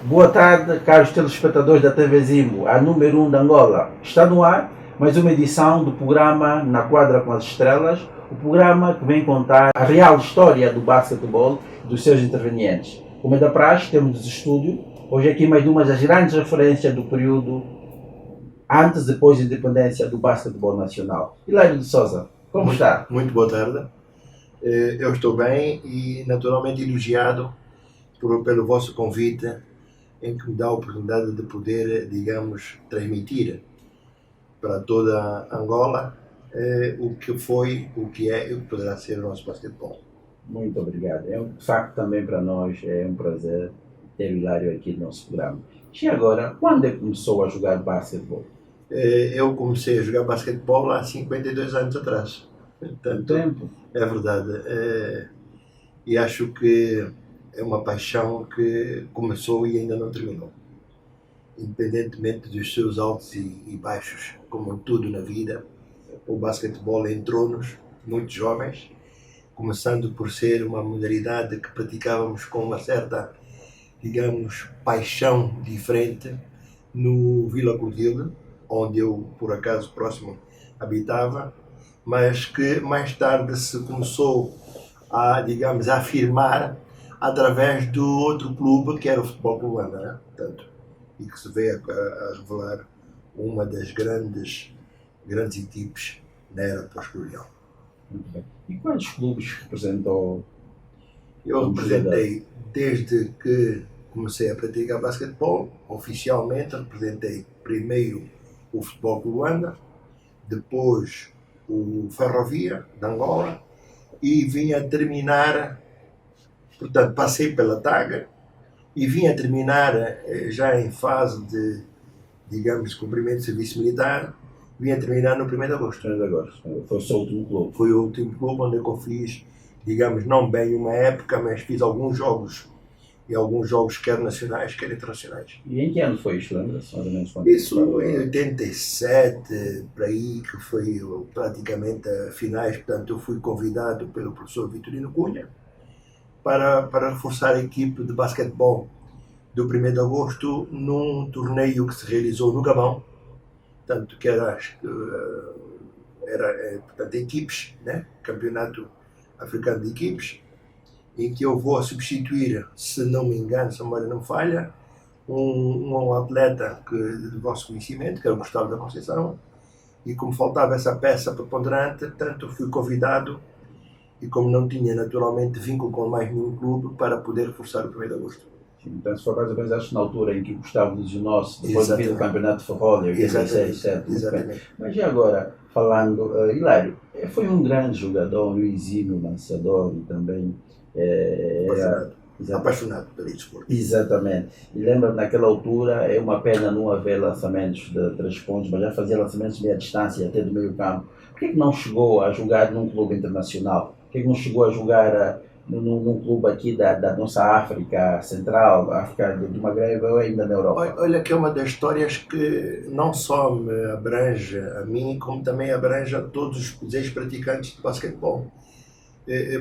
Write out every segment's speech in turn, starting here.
Boa tarde, caros telespectadores da TV Zimbo, a número 1 de Angola. Está no ar mais uma edição do programa Na Quadra com as Estrelas, o programa que vem contar a real história do basquetebol e dos seus intervenientes. Como é da praxe, temos no estúdio, hoje aqui mais uma das grandes referências do período antes e depois da independência do basquetebol nacional. Hilário de Sousa, como está? Muito boa tarde. Eu estou bem e naturalmente elogiado pelo vosso convite, em que me dá a oportunidade de poder, digamos, transmitir para toda Angola o que foi, o que é e o que poderá ser o nosso basquetebol. Muito obrigado. De facto, também para nós é um prazer ter o Hilário aqui no nosso programa. E agora, quando é que começou a jogar basquetebol? Eu comecei a jogar basquetebol há 52 anos atrás. Portanto, Tempo? É verdade. E acho que é uma paixão que começou e ainda não terminou. Independentemente dos seus altos e baixos, como tudo na vida, o basquetebol entrou-nos muito jovens, começando por ser uma modalidade que praticávamos com uma certa, digamos, paixão diferente no Vila Clotilde, onde eu, por acaso, próximo habitava, mas que mais tarde se começou a, digamos, a afirmar através do outro clube, que era o Futebol Clube Luanda, né? Portanto, e que se veio a revelar uma das grandes equipes na era pós-colonial. Muito bem. E quantos clubes representou? Eu representei, desde que comecei a praticar basquetebol, oficialmente representei primeiro o Futebol Clube Luanda, depois o Ferrovia de Angola e vim a terminar, portanto passei pela TAG e vim a terminar já em fase de, digamos, cumprimento de serviço militar, vim a terminar no 1º de agosto. 1º de agosto, foi o seu último clube? Foi o último clube onde eu fiz, digamos, não bem uma época, mas fiz alguns jogos, e alguns jogos quer nacionais, quer internacionais. E em que ano foi isso, lembra-se? Mais ou menos quando? Isso em 87, por aí, que foi praticamente a finais, portanto eu fui convidado pelo professor Vitorino Cunha para reforçar a equipe de basquetebol do 1º de agosto num torneio que se realizou no Gabão, tanto que era portanto, equipes, né? Campeonato Africano de Equipes, em que eu vou a substituir, se não me engano, se a memória não falha, um atleta de vosso conhecimento, que era o Gustavo da Conceição, e como faltava essa peça preponderante, portanto fui convidado, e como não tinha naturalmente vínculo com mais nenhum clube, para poder reforçar o 1º de agosto. Sim, então se for mais ou menos acho na altura em que o Gustavo lesionou-se, depois do fim do campeonato de Ferrolha, 86, 7. Exatamente. Mas e agora, falando, Hilário, foi um grande jogador, um exímio lançador e também apaixonado pelo esporte. Exatamente. E lembra, naquela altura, é uma pena não haver lançamentos de 3 pontos, mas já fazia lançamentos de meia distância, até do meio campo. Por que não chegou a jogar num clube internacional? Por que não chegou a jogar num clube aqui da nossa África Central, África do Magreb ou ainda na Europa? Olha que é uma das histórias que não só me abrange a mim, como também abrange a todos os ex-praticantes de basquetebol.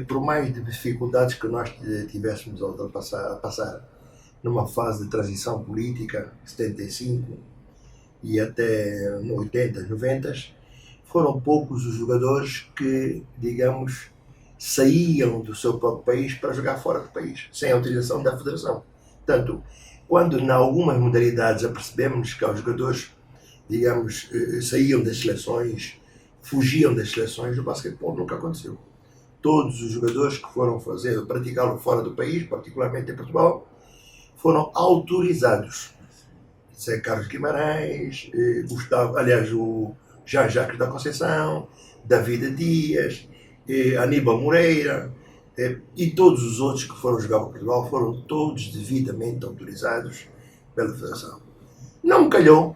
Por mais dificuldades que nós tivéssemos a passar numa fase de transição política, 75 e até 80, 90, foram poucos os jogadores que, digamos, saíam do seu próprio país para jogar fora do país, sem autorização da federação. Portanto, quando em algumas modalidades apercebemos que os jogadores, digamos, saíam das seleções, fugiam das seleções, o basquetebol nunca aconteceu. Todos os jogadores que foram praticá-lo fora do país, particularmente em Portugal, foram autorizados. Zé Carlos Guimarães, o Jean-Jacques da Conceição, David Dias, Aníbal Moreira, e todos os outros que foram jogar para Portugal foram todos devidamente autorizados pela Federação. Não me calhou,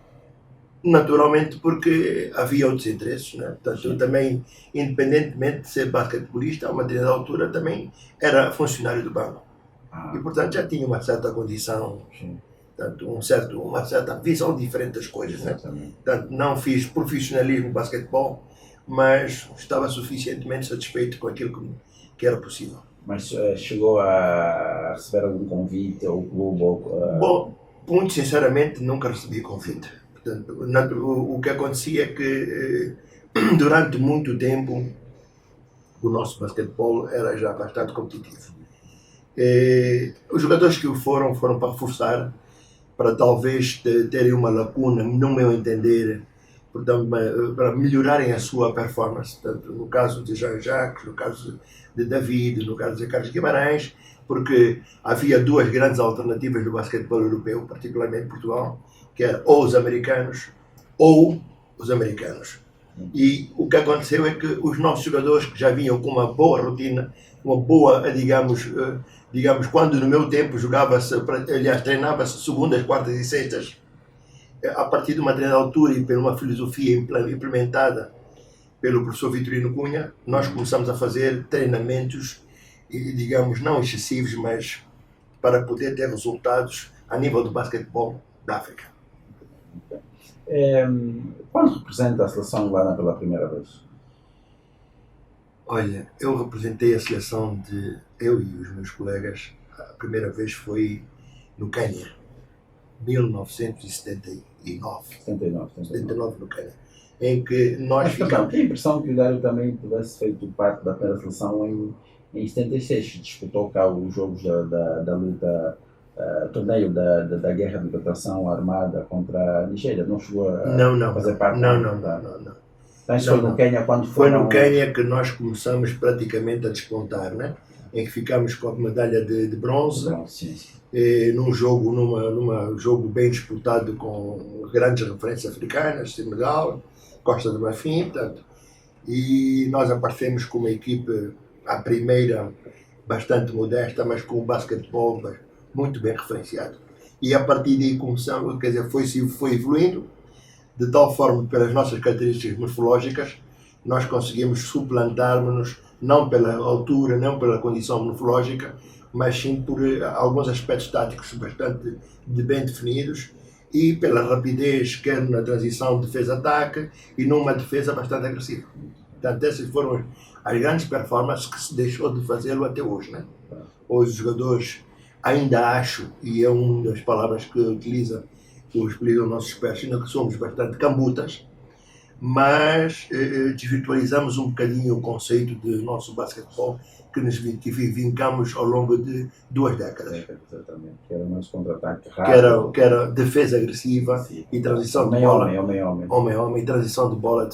naturalmente, porque havia outros interesses, né? Portanto, eu também, independentemente de ser basquetebolista, a uma determinada altura também era funcionário do banco. E, portanto, já tinha uma certa condição, sim. portanto, uma certa visão diferente das coisas. Né? Portanto, não fiz profissionalismo de basquetebol, mas estava suficientemente satisfeito com aquilo que era possível. Mas chegou a receber algum convite ao clube? Bom, muito sinceramente, nunca recebi convite. Portanto, o que acontecia é que, durante muito tempo, o nosso basquetebol era já bastante competitivo. Os jogadores que foram para reforçar, para talvez terem uma lacuna, no meu entender, portanto, para melhorarem a sua performance. Portanto, no caso de Jean-Jacques, no caso de David, no caso de Carlos Guimarães, porque havia duas grandes alternativas do basquetebol europeu, particularmente Portugal, que eram ou os americanos ou os americanos. E o que aconteceu é que os nossos jogadores, que já vinham com uma boa rotina, uma boa, digamos, quando no meu tempo jogava-se, aliás, treinava-se segundas, quartas e sextas, a partir de uma determinada altura e por uma filosofia implementada pelo professor Vitorino Cunha, nós começamos a fazer treinamentos, digamos, não excessivos, mas para poder ter resultados a nível do basquetebol da África. Quando representa a seleção Luana pela primeira vez? Olha, eu representei a seleção eu e os meus colegas, a primeira vez foi no Quênia, 1979. 79 no Quênia, em que nós ficamos... Tenho a impressão que o Dário também tivesse feito parte da primeira seleção em 76, disputou cá os jogos da luta, torneio da guerra de libertação armada contra a Nigéria, não chegou a fazer parte? Não. Então isso foi no Quênia quando foi no Quênia que nós começamos praticamente a despontar, né? Em que ficamos com a medalha de bronze, num jogo bem disputado com grandes referências africanas, Senegal, Costa do Marfim, portanto, e nós aparecemos com uma equipe, a primeira bastante modesta, mas com o basquetebol muito bem referenciado. E a partir daí começamos, quer dizer, foi evoluindo, de tal forma, pelas nossas características morfológicas, nós conseguimos suplantar-nos, não pela altura, não pela condição morfológica, mas sim por alguns aspectos táticos bastante bem definidos e pela rapidez, quer na transição defesa-ataque e numa defesa bastante agressiva. Portanto, essas foram as grandes performances que se deixou de fazê-lo até hoje. Né? Hoje os jogadores, ainda acho, e é uma das palavras que utilizam os nossos expertos, ainda que somos bastante cambutas, mas desvirtualizamos um bocadinho o conceito do nosso basquetebol que vincamos ao longo de 2 décadas. Exatamente, que era mais contra-ataque rápido. Que era defesa agressiva e transição de bola. Homem, e transição de bola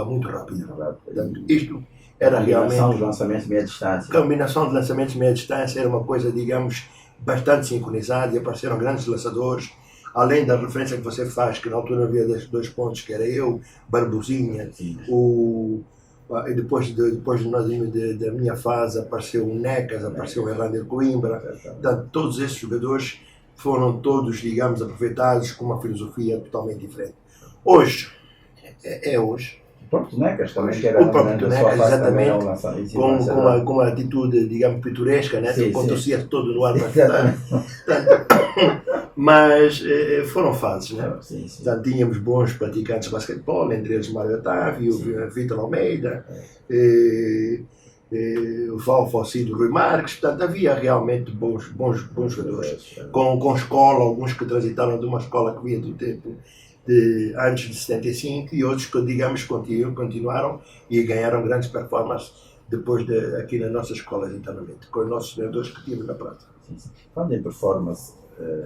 muito rápida. Portanto, isto era realmente... Combinação de lançamentos de meia distância. Combinação de lançamentos de meia distância era uma coisa, digamos, bastante sincronizada e apareceram grandes lançadores. Além da referência que você faz, que na altura havia 2 pontos, que era eu, Barbosinha, e depois da minha fase apareceu o Necas, apareceu o Hernando Coimbra. Portanto, todos esses jogadores foram todos, digamos, aproveitados com uma filosofia totalmente diferente. Hoje, hoje. O próprio Necas também, que era o próprio Necas, exatamente, com uma atitude, digamos, pitoresca, né? Contorcia todo no ar para chutar. Mas foram fases, né? Portanto, tínhamos bons praticantes de basquetebol, entre eles Mário Otávio, Vítor Almeida, o Val Faucido, Rui Marques. Portanto, havia realmente bons jogadores, com escola, alguns que transitaram de uma escola que vinha do tempo antes de 75 e outros que, digamos, continuaram e ganharam grandes performances depois aqui nas nossas escolas internamente, com os nossos treinadores que tínhamos na prática. Falando em performance,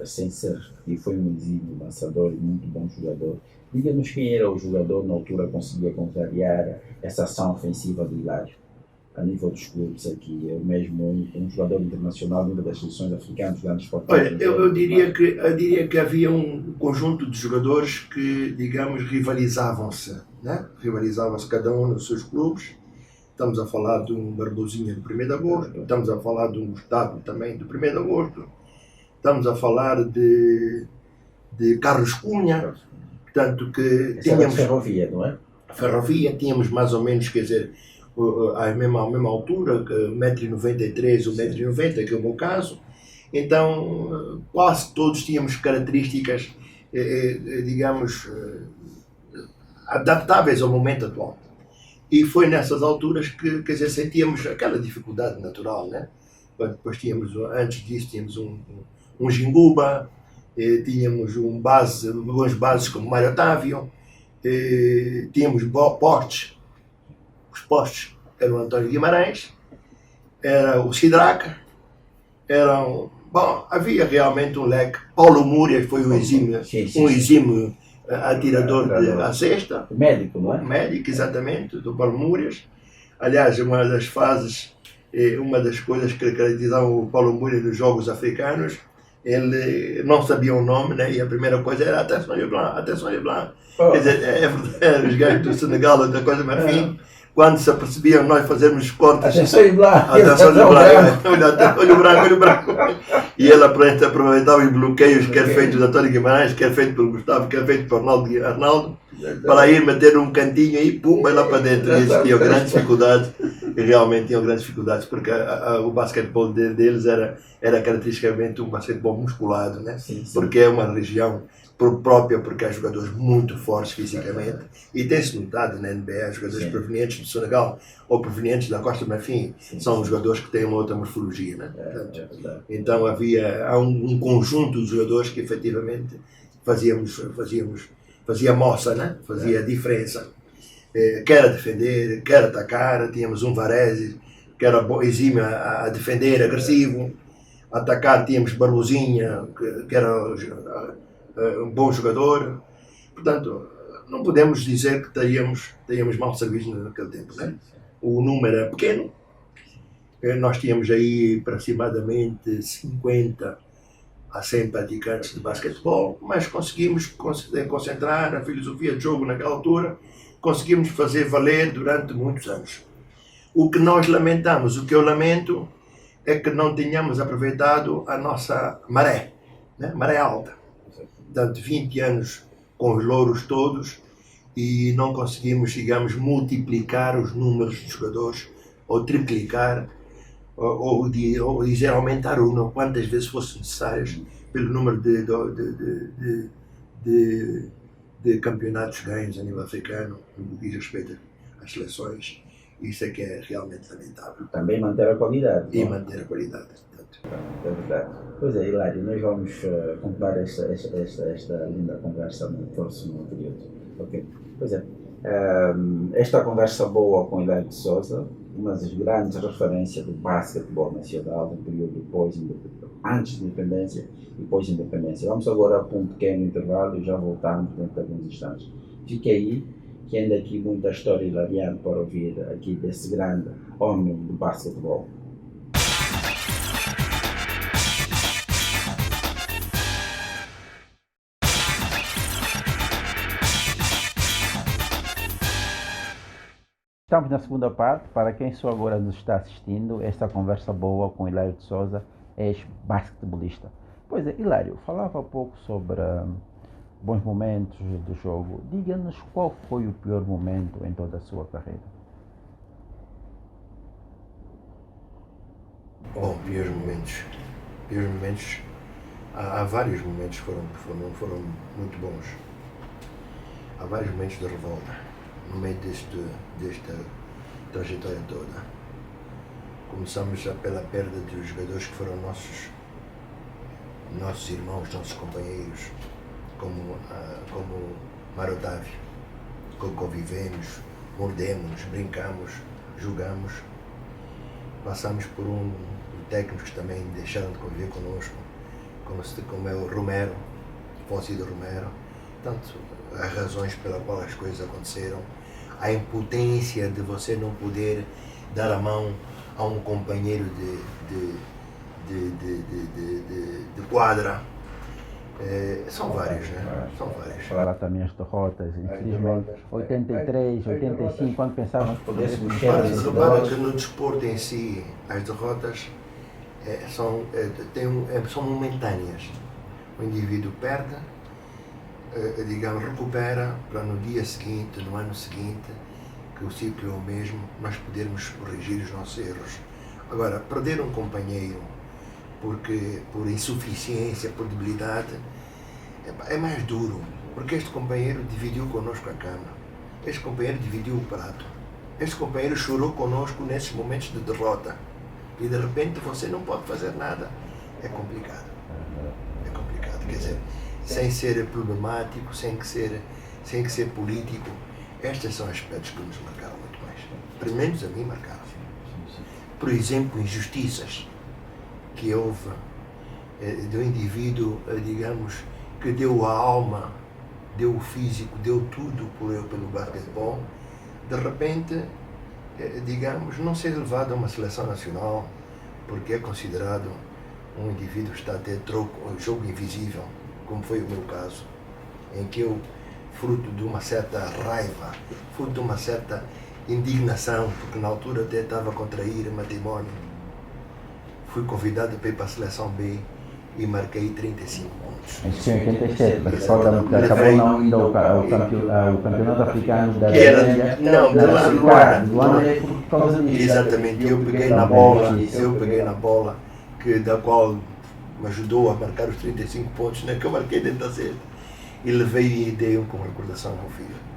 sem ser, e foi um exímio lançador e muito bom jogador, diga-nos quem era o jogador na altura que conseguia contrariar essa ação ofensiva do Hilário, a nível dos clubes aqui, mesmo um jogador internacional, uma das seleções africanas, grandes esportes. Olha, eu diria que havia um conjunto de jogadores que, digamos, rivalizavam-se, né? Rivalizavam-se cada um nos seus clubes. Estamos a falar de um Barbosinha do 1º de agosto, estamos a falar de um Gustavo também do 1º de agosto, estamos a falar de Carlos Cunha, portanto que tínhamos... Ferrovia, não é? Ferrovia, tínhamos mais ou menos, quer dizer, à mesma altura, 1,93 m ou 1,90 m, que é o meu caso. Então, quase todos tínhamos características, digamos, adaptáveis ao momento atual. E foi nessas alturas que, quer dizer, sentíamos aquela dificuldade natural, né? Depois tínhamos, antes disso, tínhamos um Ginguba, tínhamos umas bases como Mário Otávio, tínhamos postes. Os postes eram o António Guimarães, era o Sidraca, bom, havia realmente um leque. Paulo Múrias foi um exímio atirador à cesta. Médico, não é? Médico, exatamente, do Paulo Múrias. Aliás, uma das coisas que caracterizavam o Paulo Múrias nos Jogos Africanos, ele não sabia o nome, né? E a primeira coisa era atenção de Blanc, atenção de Blanc. Quer dizer, é verdade, os gajos do Senegal, da coisa Marfim, quando se apercebiam nós fazermos cortes. Atenção de Blanc! Atenção de Blanc! Olho branco, olho branco! E ele aproveitava os bloqueios, quer feito do António Guimarães, quer feito pelo Gustavo, quer feito por Arnaldo, para ir meter um cantinho e pum, vai lá para dentro. E eles tinham grandes dificuldades, e realmente tinham grandes dificuldades, porque o basquetebol deles era caracteristicamente um basquetebol musculado, né? Sim. Porque é uma região própria, porque há jogadores muito fortes fisicamente, e tem-se notado na NBA, jogadores provenientes do Senegal ou provenientes da Costa do Marfim, são jogadores que têm uma outra morfologia, né? Portanto, então há um conjunto de jogadores que efetivamente fazia moça, né? Fazia diferença, quer a defender, quer atacar. Tínhamos um Varese que era exímio a defender, agressivo, atacar tínhamos Barbosinha, que era um bom jogador. Portanto, não podemos dizer que teríamos mal serviço naquele tempo, né? O número era pequeno, nós tínhamos aí aproximadamente 50 a 100 praticantes de basquetebol, mas conseguimos concentrar a filosofia de jogo naquela altura, conseguimos fazer valer durante muitos anos. O que nós lamentamos, o que eu lamento, é que não tenhamos aproveitado a nossa maré, né? Maré alta. Portanto, 20 anos com os louros todos e não conseguimos, digamos, multiplicar os números de jogadores ou triplicar ou dizer aumentar o número quantas vezes fossem necessárias pelo número de campeonatos ganhos a nível africano, no que diz respeito às seleções. Isso é que é realmente lamentável. Também manter a qualidade. E manter a qualidade. É verdade. Pois é, Hilário, nós vamos continuar esta linda conversa no próximo período. Ok? Pois é, esta conversa boa com Hilário de Souza, uma das grandes referências do basquetebol nacional no período antes da independência e pós-independência. Vamos agora para um pequeno intervalo e já voltamos dentro de alguns instantes. Fique aí, que ainda aqui muita história hilariante para ouvir aqui desse grande homem do basquetebol. Estamos na segunda parte. Para quem só agora nos está assistindo, esta conversa boa com Hilário de Souza, ex-basquetebolista. Pois é, Hilário, falava há pouco sobre bons momentos do jogo. Diga-nos qual foi o pior momento em toda a sua carreira. Bom, piores momentos. Há vários momentos que foram muito bons. Há vários momentos de revolta no meio desta trajetória toda. Começamos pela perda dos jogadores que foram nossos irmãos, nossos companheiros, como Mário Otávio, com convivemos, mordemos, brincamos, jogamos. Passamos por técnicos que também deixaram de conviver connosco, como é o Romero, Fóssil Romero. Portanto, as razões pelas quais as coisas aconteceram, a impotência de você não poder dar a mão a um companheiro de quadra. São vários, né? São vários. Falar também as derrotas, infelizmente, 83, 85, quando pensávamos que pudéssemos chegar a essa Repara derrota. que no desporto em si, as derrotas são momentâneas. O indivíduo perde, digamos, recupera para no dia seguinte, no ano seguinte, que o ciclo é o mesmo, nós podermos corrigir os nossos erros. Agora, perder um companheiro por insuficiência, por debilidade, é mais duro, porque este companheiro dividiu connosco a cama, este companheiro dividiu o prato, este companheiro chorou connosco nesses momentos de derrota e de repente você não pode fazer nada. É complicado. É complicado, quer dizer, sem ser problemático, sem que ser político, estes são aspectos que nos marcaram muito mais. Pelo menos a mim marcaram. Por exemplo, injustiças que houve do indivíduo, digamos, que deu a alma, deu o físico, deu tudo pelo basquetebol, de repente, digamos, não ser levado a uma seleção nacional porque é considerado um indivíduo que está a ter um jogo invisível, como foi o meu caso, em que eu, fruto de uma certa raiva, fruto de uma certa indignação, porque na altura até estava a contrair matrimónio, fui convidado para ir para a seleção B e marquei 35 pontos. Isso em 87, mas recorda-me que acabou não indo ao campeonato africano da Não, de lá do ano é por causa disso. Exatamente, eu peguei na bola, da qual me ajudou a marcar os 35 pontos, né, que eu marquei dentro da cesta, e levei e dei como recordação ao meu filho.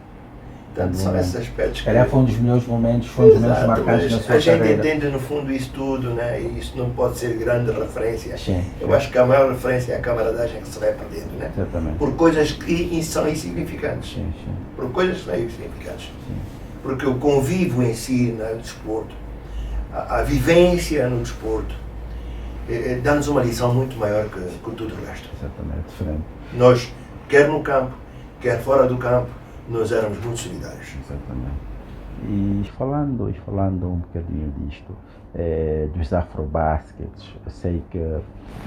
Portanto, são esses aspectos que... Foi um dos melhores momentos, foi um dos momentos marcantes na sua carreira. A gente entende no fundo isso tudo, né? E isso não pode ser grande referência. Sim. Eu acho que a maior referência é a camaradagem que se vai perdendo, né? Exatamente. Por coisas que são insignificantes. Sim. Por coisas que são insignificantes. Sim. Porque o convívio em si no desporto, a vivência no desporto, dá-nos uma lição muito maior que tudo o resto. Exatamente, diferente. Nós, quer no campo, quer fora do campo, nós éramos muito solidários. Exatamente. E falando um bocadinho disto, dos afrobaskets, eu sei que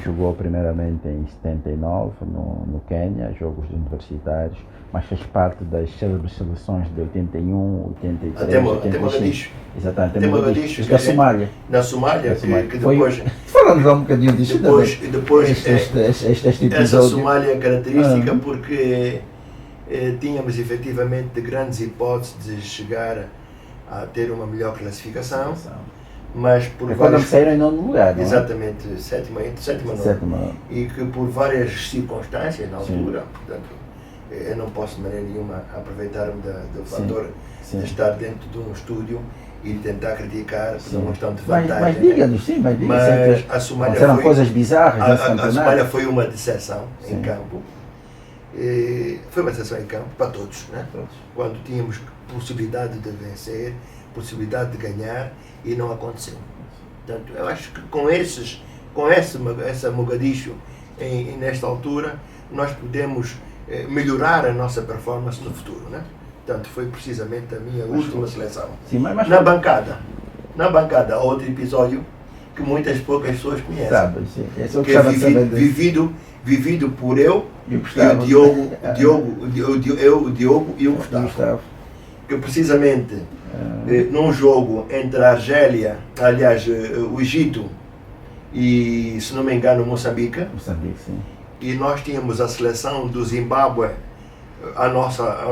jogou primeiramente em 79 no Quênia, jogos universitários, mas fez parte das célebres seleções de 81, 83, até 86. Mogadishu. Exatamente, até Mogadishu. Da Somália. Na Somália, que depois... Falando um bocadinho disto, depois este episódio. Essa Somália é característica porque tínhamos efetivamente grandes hipóteses de chegar a ter uma melhor classificação, mas por quando saíram em nono lugar, não é? Exatamente, sétima e que por várias circunstâncias na altura, portanto, eu não posso de maneira nenhuma aproveitar-me do fator de estar dentro de um estúdio e tentar criticar por uma questão de vantagem. Mas diga-nos, mas a Somália eram coisas bizarras nesse campeonato. A Somália foi uma decepção em campo. Foi uma decepção em campo para todos, né? Quando tínhamos possibilidade de vencer, possibilidade de ganhar, e não aconteceu. Portanto, eu acho que com essa Mogadishu nesta altura, nós podemos melhorar a nossa performance no futuro, né? Portanto, foi precisamente a minha última seleção. Sim, mas na bancada, outro episódio que poucas pessoas conhecem. Sabe, sim. Que é vivido por eu e o Diogo e o Gustavo. Que precisamente num jogo entre a Argélia, aliás, o Egito e, se não me engano, Moçambique, sim. E nós tínhamos a seleção do Zimbábue ao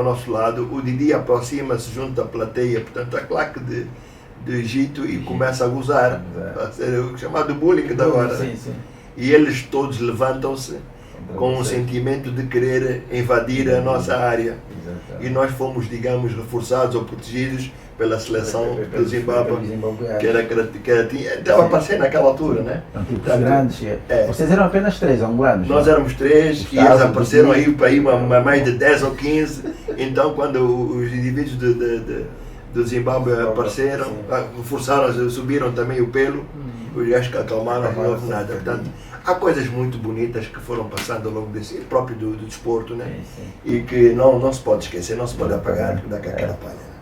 nosso lado, o Didi aproxima-se junto da plateia, portanto a claque do Egito, e começa a gozar, a ser o chamado bullying da hora. Sim. E eles todos levantam-se com um sentimento de querer invadir a nossa área. E nós fomos, digamos, reforçados ou protegidos pela seleção do Zimbábue, que estava a aparecer naquela altura, né? Grandes. Vocês eram apenas 3 angolanos? Nós éramos 3 e eles apareceram aí para mais de 10 ou 15. Então, quando os indivíduos do Zimbábue apareceram, forçaram, subiram também o pelo, os gajos que acalmaram, não houve nada. Portanto, há coisas muito bonitas que foram passando ao longo desse próprio do desporto, né? E que não se pode esquecer, não se pode apagar, porque dá com aquela palha.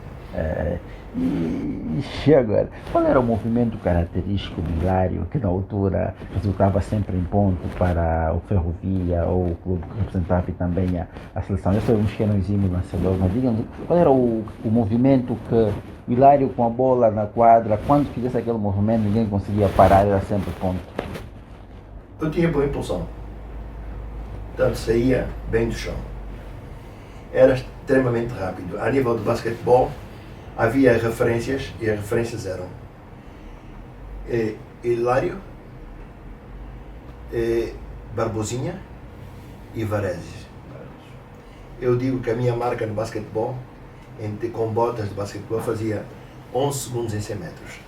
E agora, qual era o movimento característico do Hilário, que na altura resultava sempre em ponto para o Ferrovia ou o clube que representava e também a seleção? Eu sabemos que era um exímio lançador, mas digam-nos, qual era o movimento que o Hilário, com a bola na quadra, quando fizesse aquele movimento, ninguém conseguia parar, era sempre ponto? Eu tinha boa impulsão, portanto saía bem do chão, era extremamente rápido. A nível do basquetebol, havia referências, e as referências eram Hilário, Barbosinha e Varese. Eu digo que a minha marca no basquetebol, com botas de basquetebol, fazia 11 segundos em 100 metros.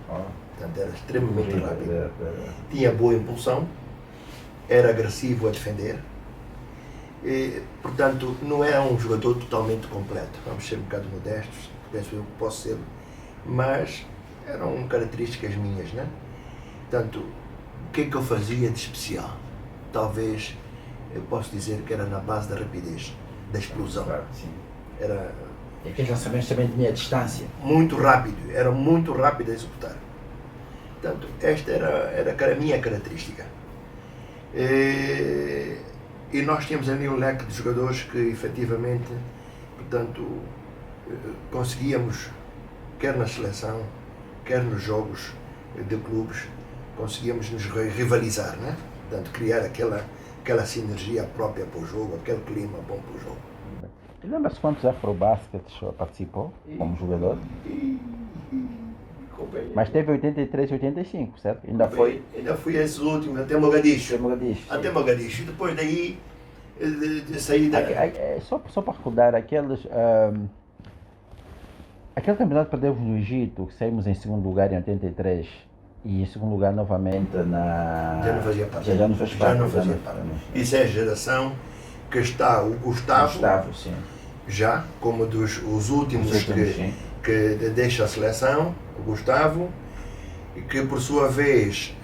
Portanto, era extremamente rápido. Tinha boa impulsão, era agressivo a defender. Portanto, não era um jogador totalmente completo. Vamos ser um bocado modestos, penso eu que posso ser, mas eram características minhas, né? Portanto, o que é que eu fazia de especial? Talvez eu posso dizer que era na base da rapidez, da explosão. Claro, sim. Era E aqueles lançamentos também tinham a distância. muito rápido, era muito rápido a executar. Portanto, esta era a minha característica. E nós tínhamos ali um leque de jogadores que efetivamente, portanto, conseguíamos, quer na seleção, quer nos jogos de clubes, conseguíamos nos rivalizar, né? Portanto, criar aquela sinergia própria para o jogo, aquele clima bom para o jogo. E lembra-se quantos Afrobaskets participou como jogador? Mas teve 83 e 85, certo? Ainda foi? Ainda fui esses últimos, até Mogadishu. Até Mogadishu. Depois daí, de sair da... Só para recordar, aquele campeonato que perdemos no Egito, que saímos em segundo lugar em 83 e em segundo lugar novamente na... Já não fazia parte. Já não faz parte. Já não fazia parte. Isso é a geração que está o Gustavo Sim. já como os últimos que deixa a seleção, o Gustavo, e que por sua vez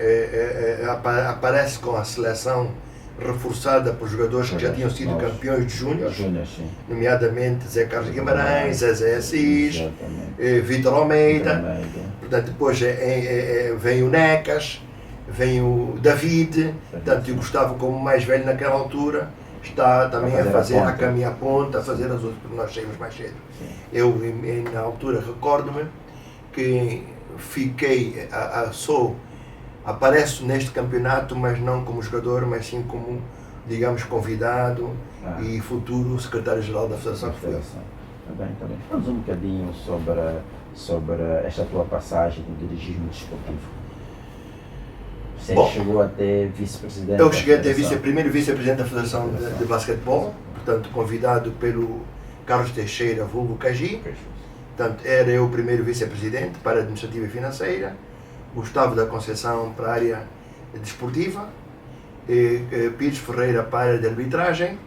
aparece com a seleção reforçada por jogadores que já tinham sido campeões de júniores, nomeadamente Zé Carlos Guimarães, Zé Assis, Vítor Almeida. Portanto, depois vem o Necas, vem o David, portanto, e o Gustavo, como mais velho naquela altura, está também a caminhar a ponta, a fazer as outras, porque nós saímos mais cedo. Eu, na altura, recordo-me que fiquei, apareço neste campeonato, mas não como jogador, mas sim como, digamos, convidado e futuro secretário-geral da Federação que fui. Está bem. Vamos um bocadinho sobre esta tua passagem do dirigismo desportivo. Você chegou a ter vice-presidente? Eu cheguei a ter primeiro vice-presidente da Federação de Basquetebol, portanto, convidado pelo Carlos Teixeira, vulgo Cagi. Portanto, era eu o primeiro vice-presidente para a administrativa e financeira, Gustavo da Conceição para a área desportiva, Pires Ferreira para a área de arbitragem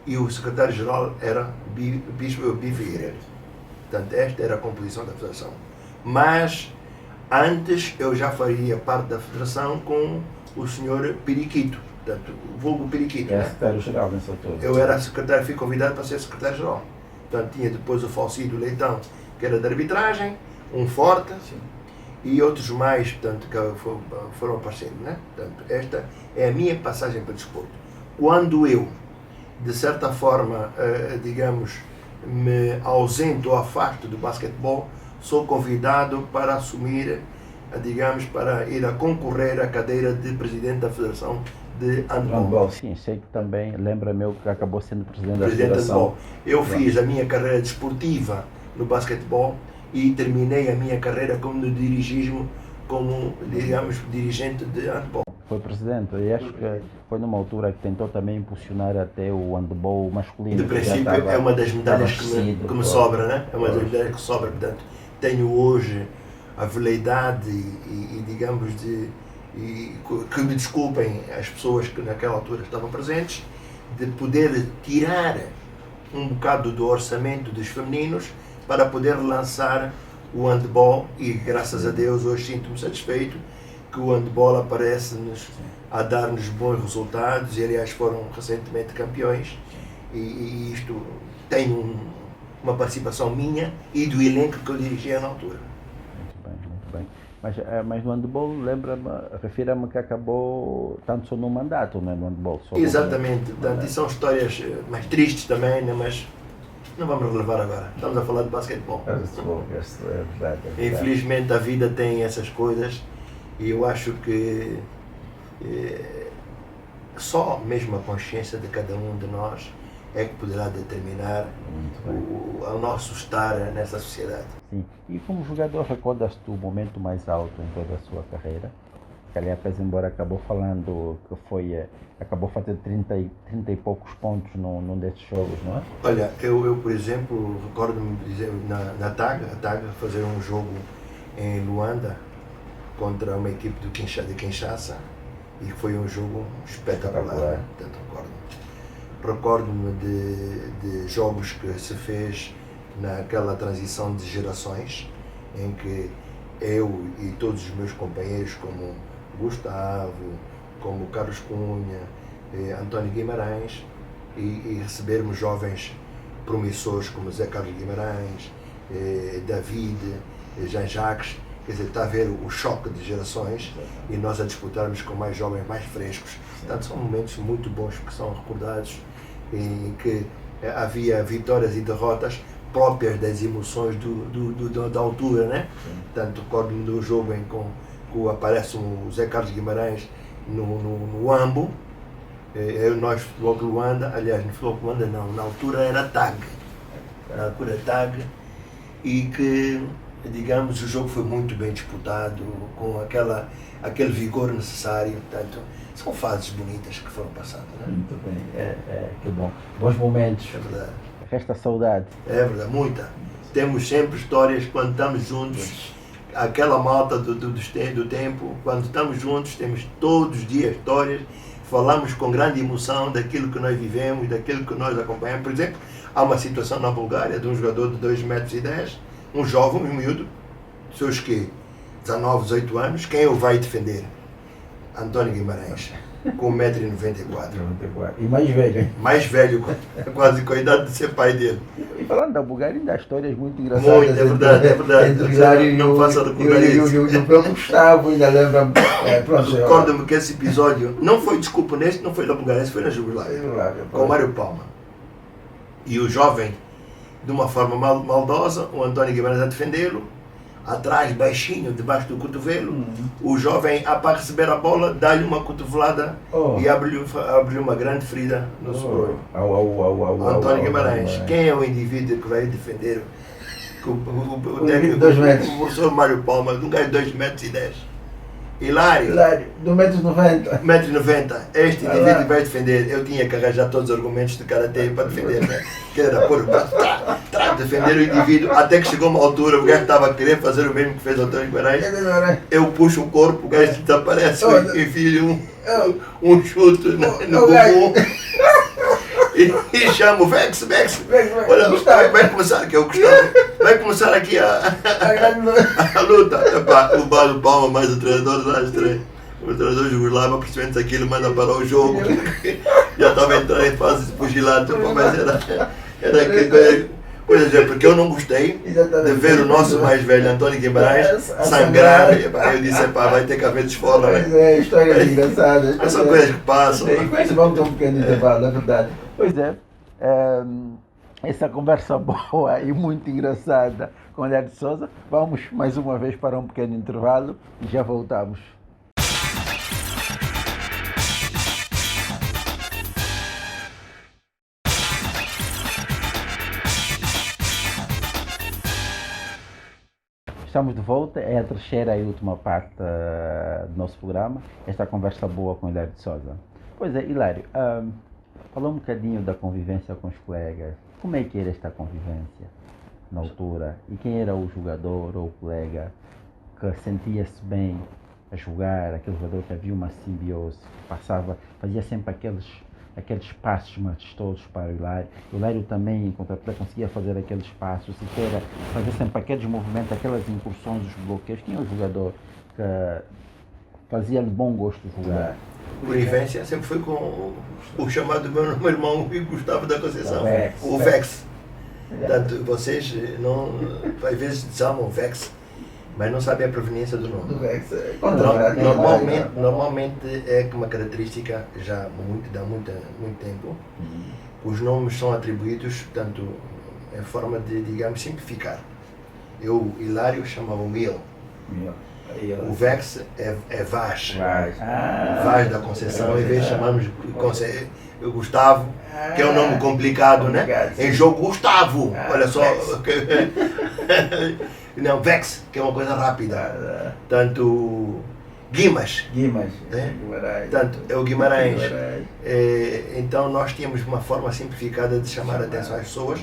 e o secretário-geral era Bispo Figueiredo. Portanto, esta era a composição da Federação. Mas antes eu já faria parte da Federação com o senhor Periquito, portanto, o vulgo Periquito. Era secretário-geral nessa altura. Eu era secretário, fui convidado para ser secretário-geral. Portanto, tinha depois o Falcido Leitão, que era de arbitragem, um Forte, e outros mais, portanto, que foram aparecendo, né? Portanto, esta é a minha passagem para o desporto. Quando eu, de certa forma, digamos, me ausento ou afasto do basquetebol, sou convidado para assumir, digamos, para ir a concorrer à cadeira de presidente da Federação de Handball. Sim, sei que também, lembra-me que acabou sendo presidente da Federação. Eu fiz a minha carreira desportiva no basquetebol e terminei a minha carreira como no dirigismo, como, digamos, dirigente de handball. Foi presidente, e acho que foi numa altura que tentou também impulsionar até o handball masculino. De princípio, é uma das medalhas que me sobra, né? É uma das medalhas que sobra, portanto, tenho hoje a veleidade e digamos, que me desculpem as pessoas que naquela altura estavam presentes, de poder tirar um bocado do orçamento dos femininos para poder lançar o handball, e graças a Deus hoje sinto-me satisfeito que o handball aparece-nos a dar-nos bons resultados, e aliás foram recentemente campeões, e isto tem uma participação minha e do elenco que eu dirigia na altura. Muito bem. Mas no handball, refira-me que acabou tanto só no mandato, não é? No handball. Exatamente, portanto, e são histórias mais tristes também, né? Mas não vamos relevar agora, estamos a falar de basquetebol. É verdade. Infelizmente a vida tem essas coisas, e eu acho que só mesmo a consciência de cada um de nós é que poderá determinar o nosso estar nessa sociedade. Sim. E como jogador, recordas-te o momento mais alto em toda a sua carreira? Que aliás, embora acabou falando que acabou fazendo 30 e poucos pontos num desses jogos, não é? Olha, eu por exemplo, recordo-me dizer na TAG fazer um jogo em Luanda contra uma equipe de Kinshasa, e foi um jogo espetacular. Portanto, recordo-me de jogos que se fez naquela transição de gerações, em que eu e todos os meus companheiros, como Gustavo, como Carlos Cunha, António Guimarães, e recebermos jovens promissores como Zé Carlos Guimarães, David, Jean-Jacques. Quer dizer, está a ver o choque de gerações e nós a disputarmos com mais jovens, mais frescos. Portanto, são momentos muito bons que são recordados, em que havia vitórias e derrotas próprias das emoções da altura, né? Portanto, recordo-me do jogo em que aparece o Zé Carlos Guimarães no Ambo, nós futebol de Luanda, aliás, no futebol de Luanda não, na altura era TAG, e que, digamos, o jogo foi muito bem disputado, com aquele vigor necessário. Portanto, são fases bonitas que foram passadas, né? Muito bem, que bom. Bons momentos. É verdade. Resta saudade. É verdade, muita. Temos sempre histórias quando estamos juntos, aquela malta do tempo, quando estamos juntos, temos todos os dias histórias, falamos com grande emoção daquilo que nós vivemos, daquilo que nós acompanhamos. Por exemplo, há uma situação na Bulgária de um jogador de 2,10 metros, um jovem, um miúdo, seus que 19, 18 anos, quem o vai defender? António Guimarães, com 1,94 m. E mais velho, hein? Mais velho, quase com a idade de ser pai dele. E falando da Bulgária, ainda há histórias muito engraçadas. Muito, é verdade, é verdade. Entre o Hilário não faça recordar isso. E o próprio Gustavo, ainda lembra. Recordo-me que esse episódio não foi, desculpa, neste não foi na Bulgária, esse foi na Jugoslávia, com o Mário Palma. E o jovem, de uma forma maldosa, o António Guimarães a defendê-lo, atrás, baixinho, debaixo do cotovelo, o jovem, para receber a bola, dá-lhe uma cotovelada e abre-lhe uma grande ferida no sobrolho. António Guimarães, quem é o indivíduo que vai defender o técnico, o professor Mário Palma, um gajo de 2,10 metros? Hilário, de 1,90 m. 1,90 m. Este indivíduo vai defender. Eu tinha que arranjar todos os argumentos de karatê para defender, né? Que era por defender o indivíduo, até que chegou uma altura, o gajo estava a querer fazer o mesmo que fez o António Guimarães. Eu puxo o corpo, o gajo desaparece, enfio um chute no bumbum e chamo o Vex. Olha, vai começar, que é o Gustavo, vai começar aqui a luta. Epá, o Mário Palma, mais o treinador lá, o treinador jugoslavo, percebendo aquilo, manda parar o jogo. Já estava entrando em fase de pugilato, mas era coisa, porque eu não gostei de ver o nosso mais velho António Guimarães sangrar. Eu disse, vai ter que haver desforra. Histórias engraçadas. Mas são coisas que passam. Vamos ter um pequeno intervalo, é verdade. Pois é, essa conversa boa e muito engraçada com o Hilário de Souza. Vamos mais uma vez para um pequeno intervalo e já voltamos. Estamos de volta, é a terceira e última parte do nosso programa, esta conversa boa com o Hilário de Souza. Pois é, Hilário, falou um bocadinho da convivência com os colegas. Como é que era esta convivência na altura? E quem era o jogador ou o colega que sentia-se bem a jogar, aquele jogador que havia uma simbiose, fazia sempre aqueles passos majestosos para o Hilário. O Hilário também, em contrapartida, conseguia fazer aqueles passos, fazer sempre aqueles movimentos, aquelas incursões, os bloqueios. Quem é o jogador que fazia-lhe bom gosto de jogar? Convivência sempre foi com o chamado meu irmão Gustavo da Conceição, o Vex. Portanto, vocês não, às vezes chamam Vex, mas não sabem a proveniência do nome. Normalmente é uma característica já há muito tempo. Os nomes são atribuídos, portanto, em forma de, digamos, simplificar. Eu, Hilário, chamava-o Mil. O Vex é Vaz. Vaz. Vaz da Conceição, em vez de chamarmos Gustavo, que é um nome complicado, né? Em jogo Gustavo, olha só. Não, Vex, que é uma coisa rápida. Tanto Guimas. Né? Tanto é o Guimarães. Então nós tínhamos uma forma simplificada de chamar a atenção às pessoas,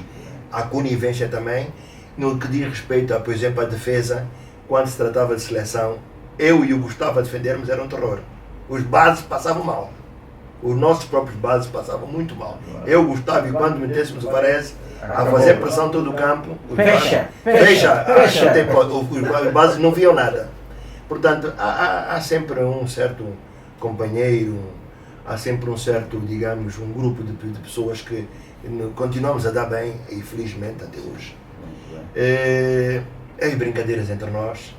a conivência também, no que diz respeito, por exemplo, à defesa. Quando se tratava de seleção, eu e o Gustavo a defendermos era um terror. Os bases passavam mal. Os nossos próprios bases passavam muito mal. Eu, Gustavo, e quando metêssemos o Varese a fazer pressão todo o campo, Fecha. Os bases não viam nada. Portanto, há sempre um certo companheiro, há sempre um certo, digamos, um grupo de pessoas que continuamos a dar bem, e felizmente até hoje. As brincadeiras entre nós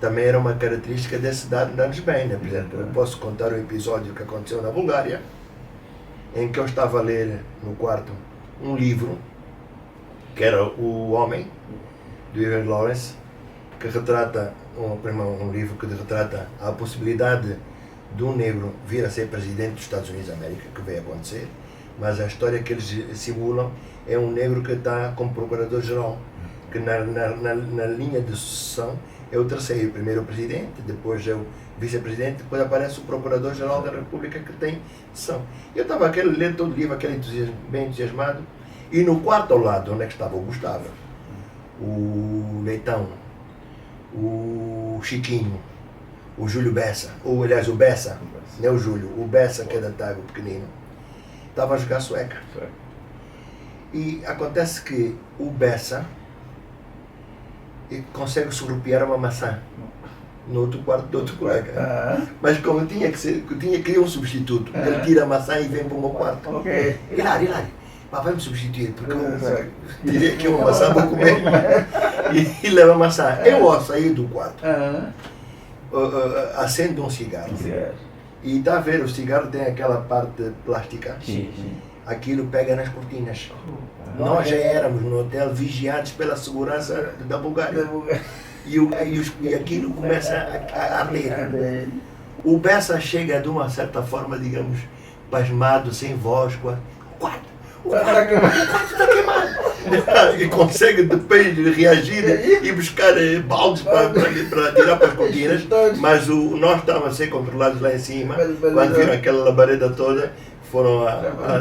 também era uma característica desse dar-nos bem, né? Por exemplo, eu posso contar um episódio que aconteceu na Bulgária, em que eu estava a ler no quarto um livro, que era O Homem, do Ivan Lawrence, que retrata, um livro que retrata a possibilidade de um negro vir a ser presidente dos Estados Unidos da América, que veio acontecer, mas a história que eles simulam é um negro que está como procurador-geral, que na linha de sucessão é o terceiro, primeiro o presidente, depois é o vice-presidente, depois aparece o procurador-geral da República, que tem sucessão. Eu estava lendo todo o livro, bem entusiasmado, e no quarto ao lado, onde é que estava o Gustavo, o Leitão, o Chiquinho, o Júlio Bessa, ou aliás o Bessa, não é o Júlio, o Bessa, que é da Tago, pequenino, estava a jogar sueca. E acontece que o Bessa consegue surrupiar uma maçã no outro quarto do outro colega. Mas como tinha que ir um substituto, ele tira a maçã e vem para o meu quarto. Hilário, vai me substituir, porque eu tirei aqui uma maçã para comer. E leva a maçã. Eu, ao sair do quarto, acendo um cigarro. E está a ver, o cigarro tem aquela parte plástica. Aquilo pega nas cortinas. Nós já éramos no hotel vigiados pela segurança da Bulgária. E aquilo começa a arder. O Bessa chega de uma certa forma, digamos, pasmado, sem voz. O quarto está queimado. E consegue depois reagir e buscar baldes para tirar para as cortinas. Mas nós estávamos a ser controlados lá em cima. Quando viram aquela labareda toda, foram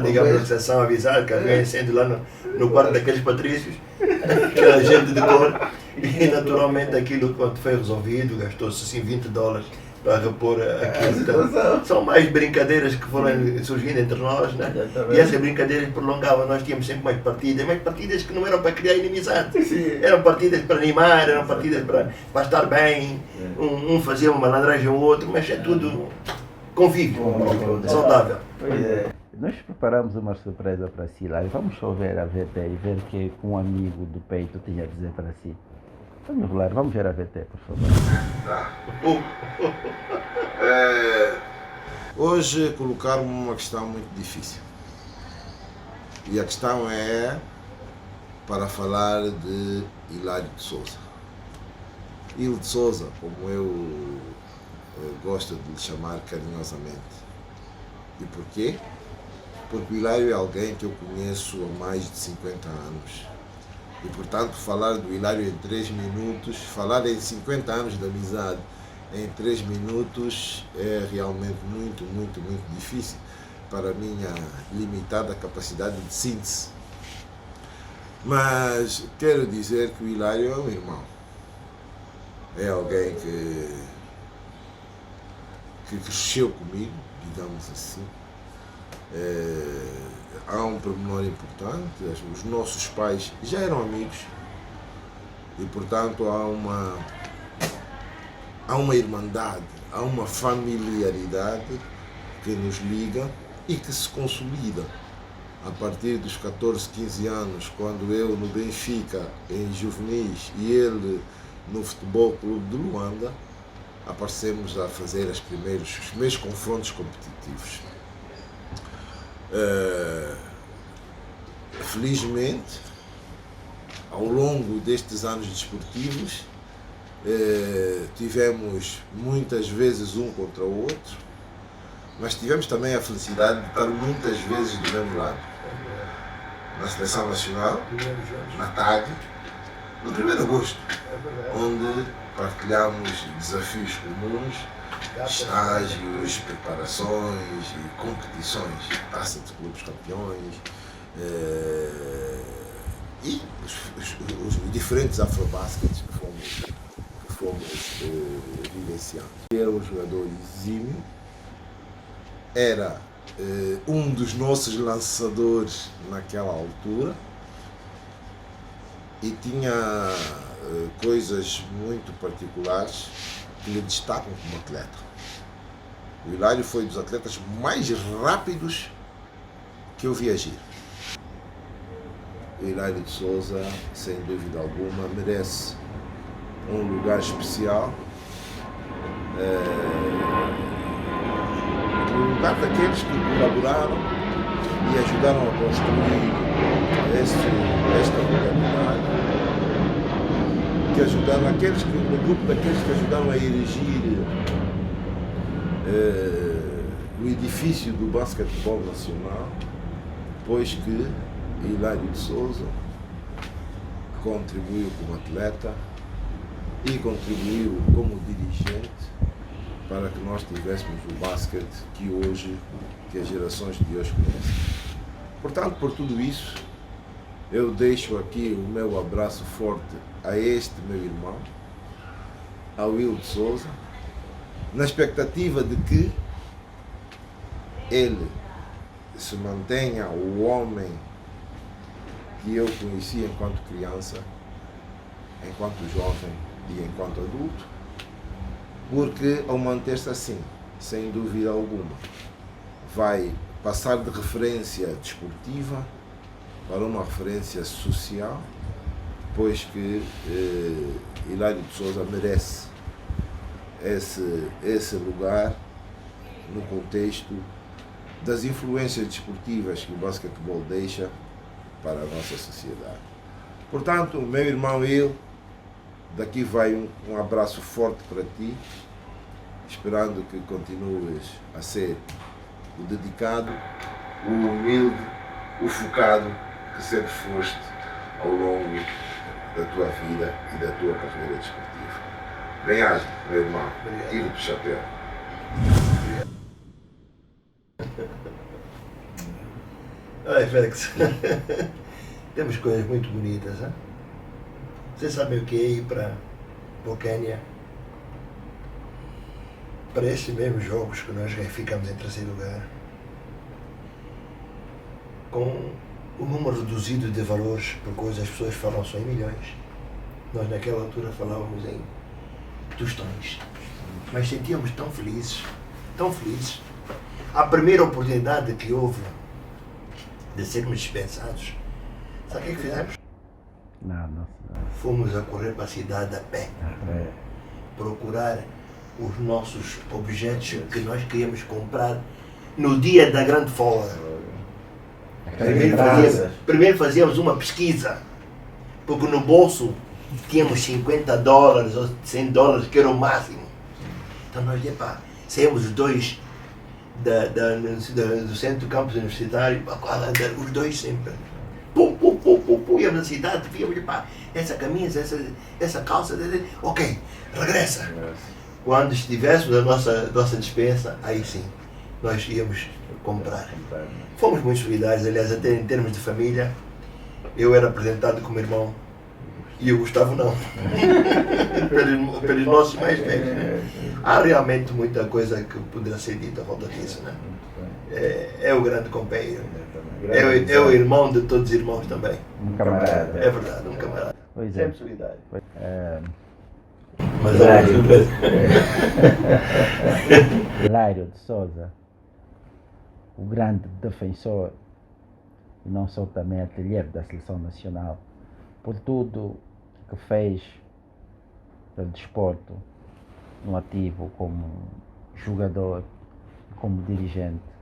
digamos, a recepção avisar que havia incêndio lá no quarto daqueles patrícios, aquela gente de cor, e naturalmente aquilo, quando foi resolvido, gastou-se assim $20 para repor aquilo. Então, são mais brincadeiras que foram surgindo entre nós, né? E essas brincadeiras prolongavam. Nós tínhamos sempre mais partidas que não eram para criar inimizade, eram partidas para animar, eram partidas para estar bem, um fazia uma malandragem ao outro, mas é tudo convívio, saudável. Nós preparamos uma surpresa para si, Hilário. Vamos só ver a VT e ver o que um amigo do peito tinha a dizer para si. Vamos, Hilário, vamos ver a VT, por favor. Hoje colocaram uma questão muito difícil. E a questão é para falar de Hilário de Souza. Hilário de Souza, como eu gosto de lhe chamar carinhosamente. E porquê? Porque o Hilário é alguém que eu conheço há mais de 50 anos. E, portanto, falar do Hilário em 3 minutos, falar em 50 anos de amizade em 3 minutos é realmente muito difícil para a minha limitada capacidade de síntese. Mas quero dizer que o Hilário é um irmão. É alguém que cresceu comigo, digamos assim. Há um pormenor importante, os nossos pais já eram amigos e, portanto, há uma irmandade, há uma familiaridade que nos liga e que se consolida a partir dos 14, 15 anos, quando eu no Benfica, em juvenis, e ele no Futebol Clube de Luanda, aparecemos a fazer os primeiros confrontos competitivos. Felizmente, ao longo destes anos desportivos, tivemos muitas vezes um contra o outro, mas tivemos também a felicidade de estar muitas vezes do mesmo lado. Na Seleção Nacional, na TAG, no 1º de agosto, onde partilhamos desafios comuns, estágios, preparações e competições, taça de clubes campeões e os diferentes afrobaskets que fomos vivenciando. Era um jogador exímio, era um dos nossos lançadores naquela altura e tinha coisas muito particulares que lhe destacam como atleta. O Hilário foi dos atletas mais rápidos que eu vi agir. O Hilário de Souza, sem dúvida alguma, merece um lugar especial. No lugar daqueles que colaboraram e ajudaram a construir esta modalidade, que ajudaram no grupo daqueles que ajudaram a erigir o edifício do basquetebol nacional, pois que Hilário de Souza contribuiu como atleta e contribuiu como dirigente para que nós tivéssemos o basquete que as gerações de hoje conhecem. Portanto, por tudo isso, eu deixo aqui o meu abraço forte a este meu irmão, ao Will de Souza, na expectativa de que ele se mantenha o homem que eu conheci enquanto criança, enquanto jovem e enquanto adulto, porque ao manter-se assim, sem dúvida alguma, vai passar de referência desportiva para uma referência social, pois que Hilário de Souza merece esse lugar no contexto das influências desportivas que o basquetebol deixa para a nossa sociedade. Portanto, meu irmão, daqui vai um abraço forte para ti, esperando que continues a ser o dedicado, o humilde, o focado que sempre foste ao longo da tua vida e da tua carreira desportiva. Bem-aja, meu irmão. Tiro do chapéu. Ai, Félix, temos coisas muito bonitas, hein? Você sabe o que é ir para o Quênia? Para esses mesmos jogos que nós ficamos em 3º lugar, com o número reduzido de valores, porque hoje as pessoas falam só em milhões. Nós naquela altura falávamos em tostões, mas sentíamos tão felizes, tão felizes. A primeira oportunidade que houve de sermos dispensados, sabe o que fizemos? Não. Fomos a correr para a cidade a pé, procurar os nossos objetos que nós queríamos comprar no dia da grande folga. Primeiro fazíamos uma pesquisa, porque no bolso tínhamos $50 ou $100, que era o máximo. Então nós saímos os dois do centro do campus universitário, os dois sempre. Íamos na cidade, víamos, essa camisa, essa calça, ok, regressa. Quando estivéssemos a nossa dispensa, aí sim, nós íamos comprar. Fomos muito solidários, aliás, até em termos de família. Eu era apresentado como irmão e o Gustavo não, pelos nossos mais velhos. Há realmente muita coisa que poderá ser dita a volta disso, né? É o grande companheiro, é o irmão de todos os irmãos também. Um camarada. É verdade, um camarada. Pois é. Sempre solidário. Mas Hilário de Souza, o grande defensor e não só também artilheiro da Seleção Nacional, por tudo que fez pelo desporto no ativo, como jogador, como dirigente.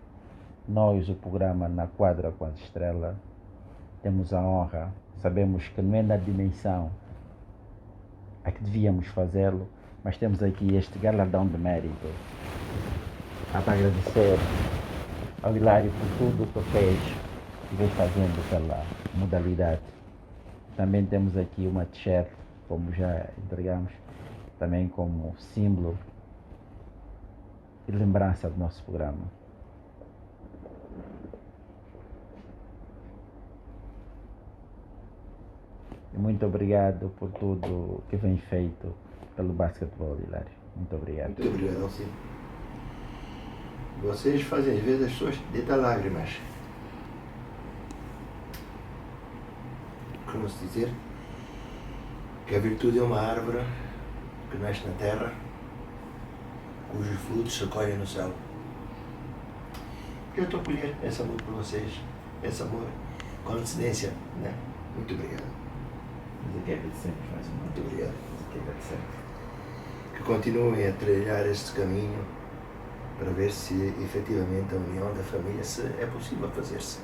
Nós, o programa Na Quadra com as Estrelas, temos a honra, sabemos que não é na dimensão a que devíamos fazê-lo, mas temos aqui este galardão de mérito para agradecer ao Hilário por tudo o que fez e vem fazendo pela modalidade. Também temos aqui uma t-shirt, como já entregamos, também como símbolo e lembrança do nosso programa. E muito obrigado por tudo que vem feito pelo basquetebol, Hilário. Muito obrigado. Muito obrigado, Alcino. Vocês fazem às vezes as pessoas deitar lágrimas. Como se dizer que a virtude é uma árvore que nasce na terra, cujos frutos se colhem no céu. Eu estou a colher esse amor por vocês, esse amor com antecedência, né? Muito obrigado. Mas aqui agradecemos mais uma Muito obrigado. Aqui agradecemos. Que continuem a trilhar este caminho para ver se efetivamente a união da família é possível fazer-se.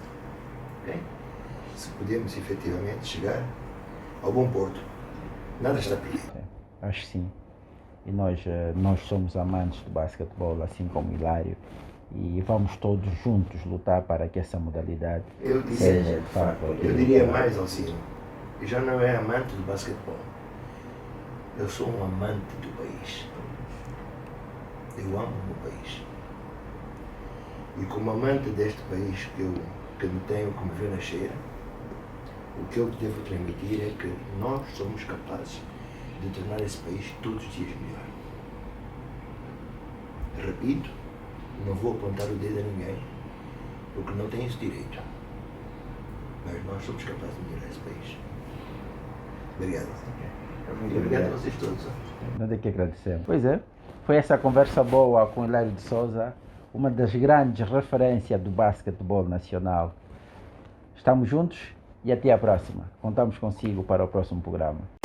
Okay? Se podemos efetivamente chegar ao bom porto. Nada está perdido. Acho que sim. E nós somos amantes do basquetebol, assim como Hilário, e vamos todos juntos lutar para que essa modalidade seja de fato. Eu diria mais, Alcino. Eu já não é amante do basquetebol. Eu sou um amante do país. Eu amo o meu país. E como amante deste país que me tenho como ver nascer, o que eu devo transmitir é que nós somos capazes de tornar esse país todos os dias melhor. Repito, não vou apontar o dedo a ninguém, porque não tenho esse direito. Mas nós somos capazes de melhorar esse país. Obrigado. Muito Obrigado a obrigado. vocês todos. Nada que agradecemos. Pois é, foi essa conversa boa com Hilário de Souza, uma das grandes referências do basquetebol nacional. Estamos juntos e até a próxima. Contamos consigo para o próximo programa.